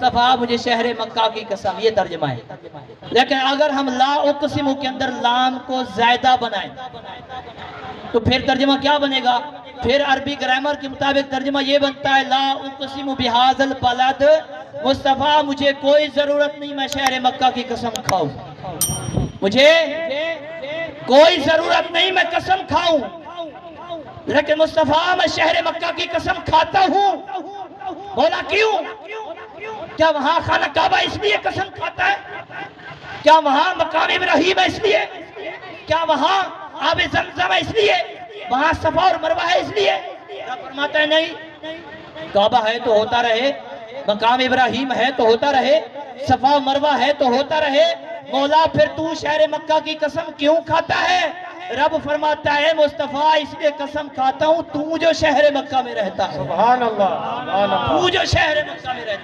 मुस्तफ़ा मुझे शहर मक्का की कसम, ये तर्जमा है। लेकिन अगर हम ला उक़सिमु के अंदर लाम को ज़ायदा बनाएं तो फिर तर्जमा क्या बनेगा? फिर अरबी ग्रामर के मुताबिक तर्जमा ये बनता है ला उक़सिमु बिहाज़ल बलद, मुस्तफ़ा मुझे कोई जरूरत नहीं मैं शहर मक्का की कसम खाऊं, मुझे कोई जरूरत नहीं मैं कसम खाऊं, लेकिन मुस्तफ़ा मैं शहर मक्का की कसम खाता हूं। बोला क्यों? क्या वहां खाना काबा इसलिए कसम खाता है? क्या वहां मकाम इब्राहीम है इसलिए? क्या वहां आबे ज़मज़म है इसलिए? वहां सफा और मरवा है इसलिए? क्या फरमाता है? नहीं, काबा है तो होता रहे, मकाम इब्राहीम है तो होता रहे, सफा मरवा है तो होता रहे। मौला फिर तू शहर मक्का की कसम क्यों खाता है? रब फरमाता है मुस्तफ़ा इसलिए कसम खाता हूं तू जो शहर मक्का में रहता है, सुभान अल्लाह, सुभान अल्लाह। तू जो शहर मक्का में रहता है।